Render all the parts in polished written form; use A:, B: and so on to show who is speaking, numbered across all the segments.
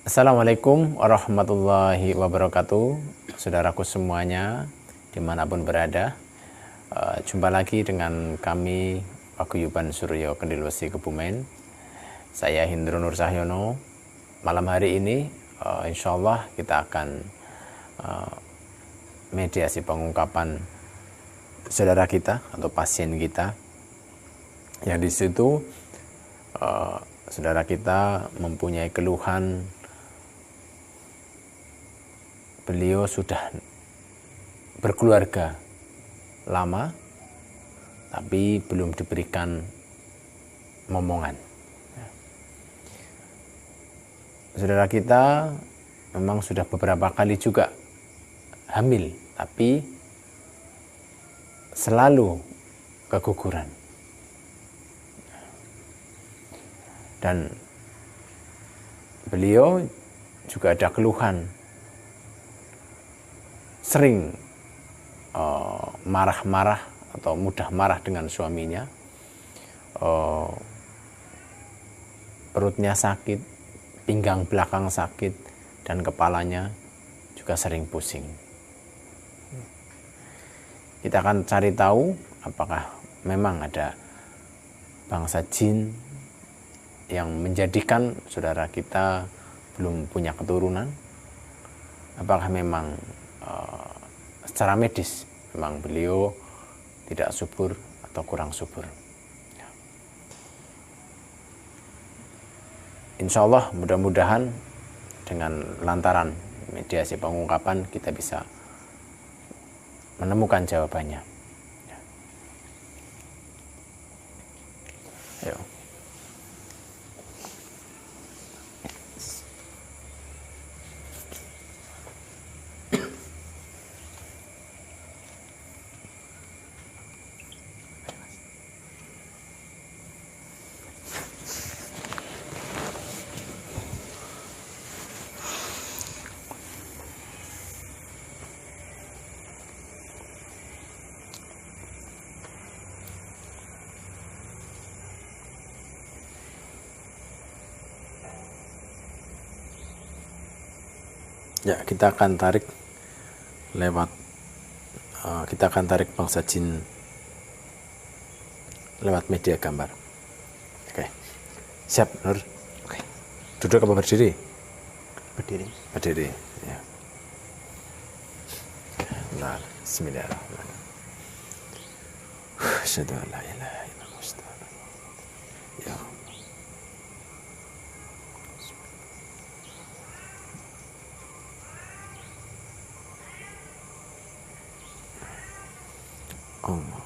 A: Assalamualaikum warahmatullahi wabarakatuh. Saudaraku semuanya dimanapun berada, jumpa lagi dengan kami Paguyuban Suryo Kendilwesi Kebumen. Saya Hindro Nur Cahyono. Malam hari ini insya Allah kita akan mediasi pengungkapan saudara kita atau pasien kita yang di situ saudara kita mempunyai keluhan. Beliau sudah berkeluarga lama, tapi belum diberikan momongan. Saudara kita memang sudah beberapa kali juga hamil, tapi selalu keguguran. Dan beliau juga ada keluhan, sering marah-marah atau mudah marah dengan suaminya, perutnya sakit, pinggang belakang sakit, dan kepalanya juga sering pusing. Kita akan cari tahu apakah memang ada bangsa jin yang menjadikan saudara kita belum punya keturunan, apakah memang secara medis memang beliau tidak subur atau kurang subur. Insya Allah mudah-mudahan dengan lantaran mediasi pengungkapan kita bisa menemukan jawabannya. Ayo. Ya, kita akan tarik bangsa jin lewat media gambar. Oke. Siap, Nur? Oke. Duduk apa berdiri?
B: Berdiri.
A: Berdiri, ya. Nah, bismillahirrahmanirrahim. Asyhadu an la ilaha illallah. Ya. Allah.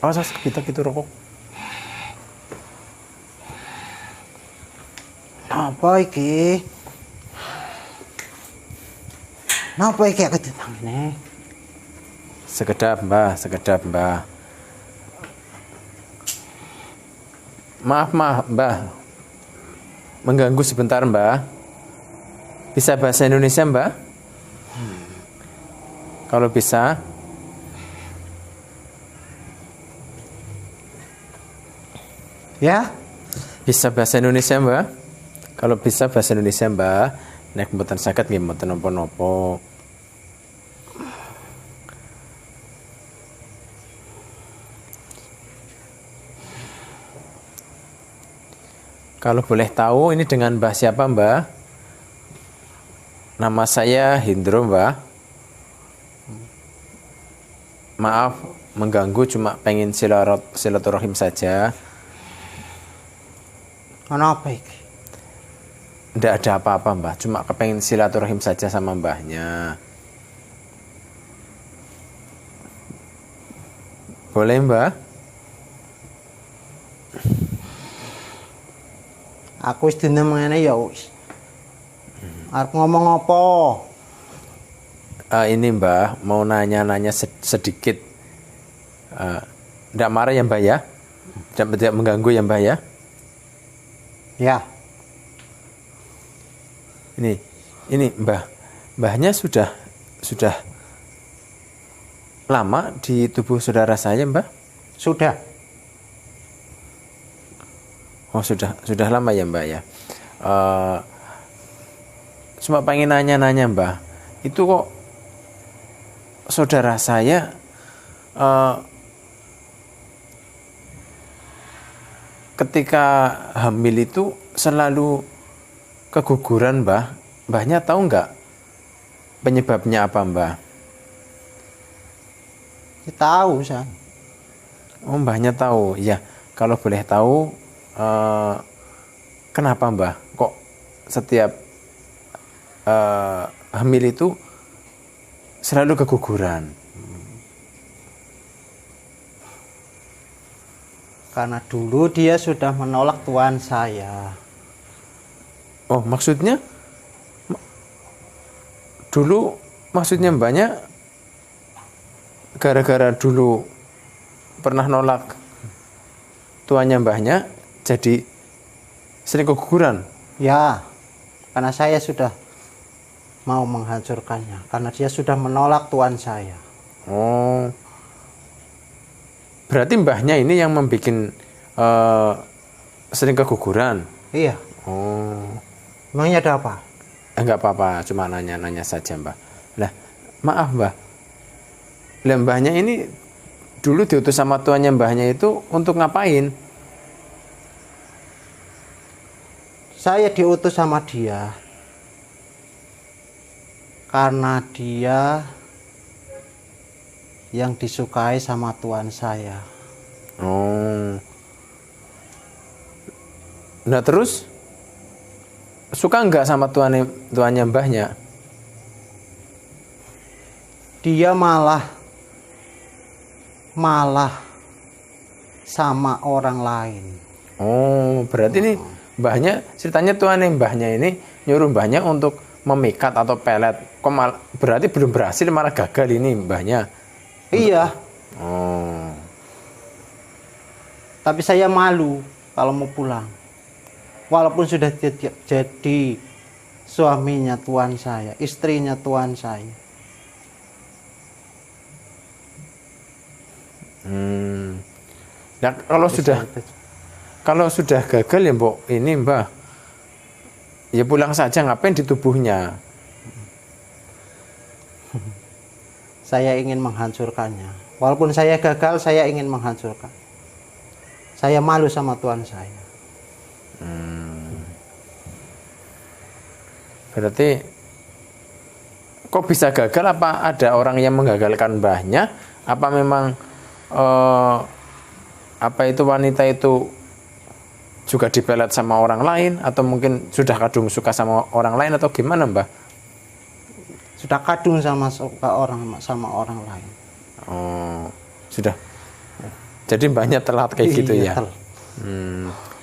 A: Awas, kita rokok.
B: Apa iki? Napa iki aku ditangane?
A: Sekedap, Mbah. Maaf, Mbah. Mengganggu sebentar, Mbah. Bisa bahasa Indonesia, Mbah? Kalau bisa.
B: Ya?
A: Bisa bahasa Indonesia, Mbah? Kalau bisa bahasa Indonesia, Mbah. Nek mboten saged nggih mboten napa-napa. Kalau boleh tahu ini dengan Mbah siapa, Mbah? Nama saya Hindro, Mbah. Maaf mengganggu, cuma pengen silaturahim saja.
B: Kenapa iki?
A: Nggak ada apa-apa Mbah, cuma kepengen silaturahim saja sama mbahnya. Boleh Mbah?
B: Aku wis dene mengene ya wis. Arep ngomong apa?
A: Ini Mbah, mau nanya-nanya sedikit. Nggak marah ya Mbah ya? Tidak mengganggu ya Mbah ya?
B: Ya,
A: Ini Mbahnya sudah lama di tubuh saudara saya Mbah?
B: sudah.
A: Oh sudah lama ya Mbah ya. Cuma pengen nanya-nanya Mbah, itu kok saudara saya ketika hamil itu selalu keguguran Mbah. Mbahnya tahu nggak penyebabnya apa Mbah?
B: Ya, tahu San.
A: Oh Mbahnya tahu, ya. Kalau boleh tahu, kenapa Mbah? Kok setiap hamil itu selalu keguguran?
B: Karena dulu dia sudah menolak tuan saya.
A: Oh maksudnya dulu maksudnya Mbahnya gara-gara dulu pernah nolak tuannya Mbahnya jadi sering keguguran?
B: Ya, karena saya sudah mau menghancurkannya. Karena dia sudah menolak tuan saya.
A: Oh, berarti Mbahnya ini yang membuat sering keguguran?
B: Iya,
A: Oh,
B: emangnya ada apa?
A: enggak apa-apa, cuma nanya-nanya saja Mbah. Lah, maaf Mbah, lah Mbahnya ini dulu diutus sama tuannya Mbahnya itu untuk ngapain?
B: Saya diutus sama dia karena dia yang disukai sama tuan saya.
A: Oh, nah terus suka nggak sama tuannya Mbahnya?
B: Dia malah sama orang lain.
A: Oh, berarti ini Mbahnya, ceritanya tuannya Mbahnya ini nyuruh Mbahnya untuk memikat atau pelet. Berarti belum berhasil, malah gagal ini Mbahnya.
B: Iya,
A: Oh,
B: tapi saya malu kalau mau pulang. Walaupun sudah jadi suaminya tuan saya, istrinya tuan saya.
A: nah kalau sudah gagal ya Mbok, ini Mbah, ya pulang saja, ngapain di tubuhnya?
B: Saya ingin menghancurkannya. Walaupun saya gagal, saya ingin menghancurkan. Saya malu sama tuan saya.
A: Berarti kok bisa gagal? Apa ada orang yang menggagalkan Mbahnya? Apa memang apa itu wanita itu juga dipelet sama orang lain, atau mungkin sudah kadung suka sama orang lain, atau gimana Mbah?
B: Sudah kadung sama orang lain.
A: Oh, sudah. Jadi Mbahnya telat kayak gitu ya.
B: Telat.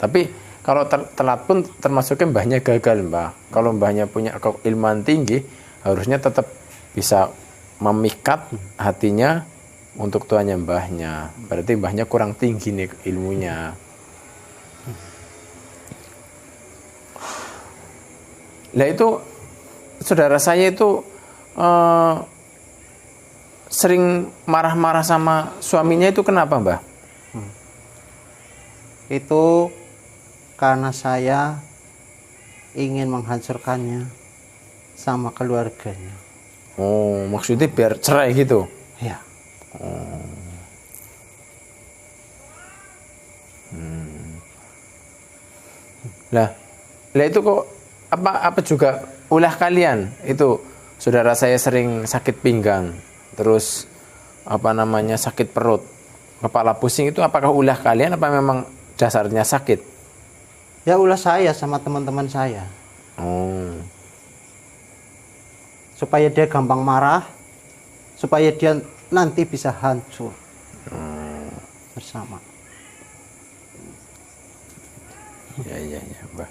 A: Tapi kalau telat pun termasuknya Mbahnya gagal Mbah. Kalau Mbahnya punya keilmuan tinggi, harusnya tetap bisa memikat hatinya untuk tuannya Mbahnya. Berarti Mbahnya kurang tinggi nih ilmunya. Lah itu saudara saya itu sering marah-marah sama suaminya, itu kenapa Mbah?
B: Itu karena saya ingin menghancurkannya sama keluarganya.
A: Oh, maksudnya biar cerai gitu?
B: Ya.
A: Lah itu kok apa juga ulah kalian itu? Saudara saya sering sakit pinggang, terus sakit perut, kepala pusing itu apakah ulah kalian apa memang dasarnya sakit?
B: Ya ulah saya sama teman-teman saya.
A: Oh.
B: Supaya dia gampang marah, supaya dia nanti bisa hancur bersama.
A: Ya, Mbah.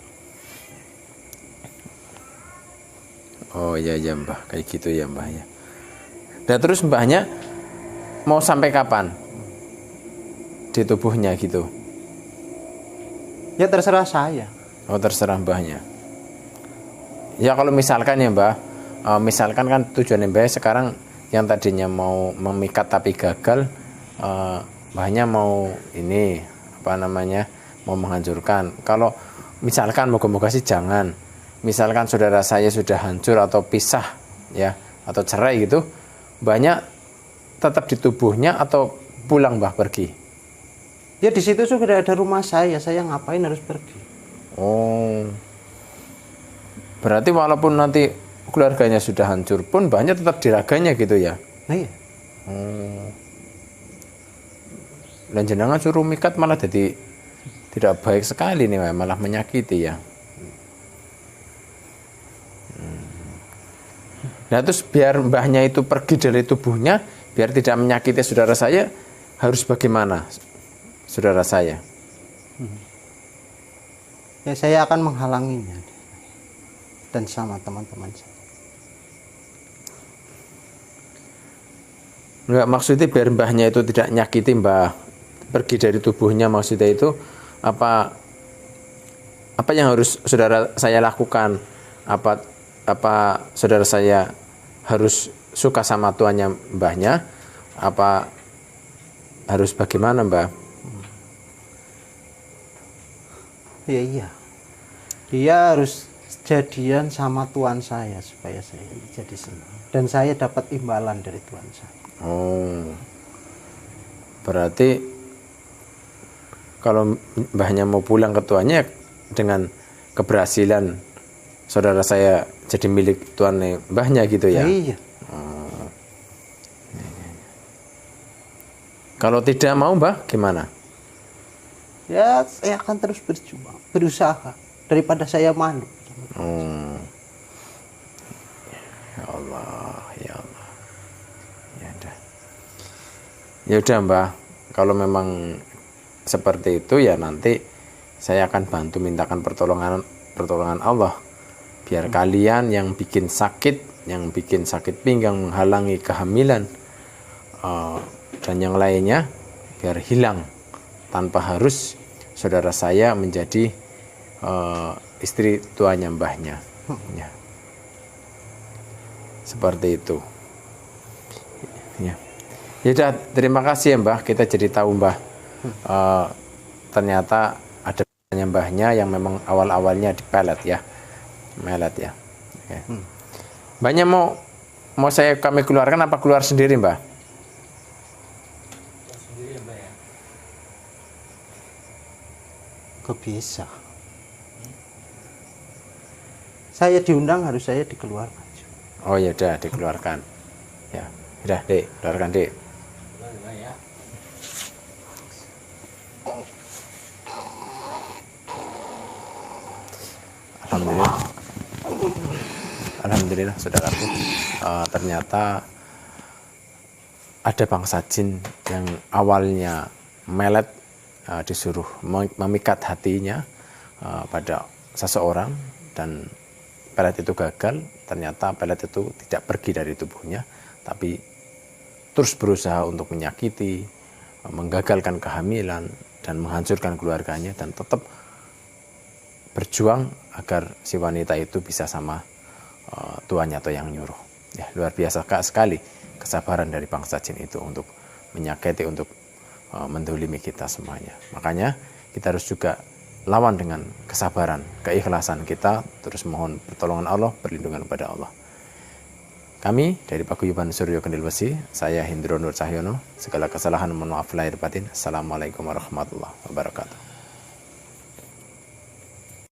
A: Oh ya Mbah, kayak gitu ya Mbah ya. Dan terus Mbahnya mau sampai kapan di tubuhnya gitu?
B: Ya terserah saya.
A: Oh terserah Mbahnya. Ya kalau misalkan ya Mbah, misalkan kan tujuan Mbah sekarang yang tadinya mau memikat tapi gagal, Mbahnya mau ini mau menghancurkan. Kalau misalkan moga-moga sih jangan. Misalkan saudara saya sudah hancur atau pisah ya atau cerai gitu, Mbahnya tetap di tubuhnya atau pulang Mbah pergi?
B: Ya di situ sudah ada rumah saya ngapain harus pergi?
A: Oh. Berarti walaupun nanti keluarganya sudah hancur pun Mbahnya tetap di raganya gitu ya?
B: Nah, iya.
A: Dan jenengan suruh mikat malah jadi tidak baik sekali nih, malah menyakiti ya. Nah terus biar Mbahnya itu pergi dari tubuhnya, biar tidak menyakiti saudara saya, harus bagaimana saudara saya?
B: Ya saya akan menghalanginya dan sama teman-teman saya.
A: Enggak, maksudnya biar Mbahnya itu tidak nyakiti Mbah, pergi dari tubuhnya, maksudnya itu apa yang harus saudara saya lakukan? Apa saudara saya harus suka sama tuannya Mbahnya? Apa harus bagaimana Mbah?
B: Iya. Dia harus jadian sama tuan saya supaya saya jadi senang dan saya dapat imbalan dari tuan saya.
A: Oh. Berarti kalau Mbahnya mau pulang ke tuannya dengan keberhasilan saudara saya jadi milik tuannya Mbahnya gitu ya?
B: Iya.
A: Oh. Kalau tidak mau Mbah gimana?
B: Ya saya akan terus berjuang, berusaha daripada saya malu.
A: Oh. Ya Allah. Ya udah Mbah, kalau memang seperti itu ya nanti saya akan bantu mintakan pertolongan Allah biar kalian yang bikin sakit pinggang, menghalangi kehamilan dan yang lainnya biar hilang tanpa harus saudara saya menjadi istri tuanya Mbahnya ya. Seperti itu ya. Ya udah, terima kasih ya Mbah, kita jadi tahu Mbah ternyata ada Mbahnya yang memang awal-awalnya dipelet ya, melet ya. Okay. Mbahnya mau kami keluarkan apa keluar sendiri Mbah?
C: Sendiri ya Mbah ya.
B: Kok bisa? Saya diundang harus saya dikeluarkan.
A: Oh ya udah dikeluarkan. Ya, udah Dek, keluarkan Dek.
C: Ya.
A: Alhamdulillah saudaraku, ternyata ada bangsa jin yang awalnya melet disuruh memikat hatinya pada seseorang dan pelet itu gagal. Ternyata pelet itu tidak pergi dari tubuhnya tapi terus berusaha untuk menyakiti, menggagalkan kehamilan dan menghancurkan keluarganya dan tetap berjuang agar si wanita itu bisa sama tuannya atau yang nyuruh. Ya, luar biasa sekali kesabaran dari bangsa jin itu untuk menyakiti, untuk mendolimi kita semuanya. Makanya kita harus juga lawan dengan kesabaran, keikhlasan kita, terus mohon pertolongan Allah, perlindungan kepada Allah. Kami dari Paguyuban Suryo Kendilwesi, saya Hindro Nur Cahyono, segala kesalahan mohon maaf lahir batin. Assalamualaikum warahmatullahi wabarakatuh.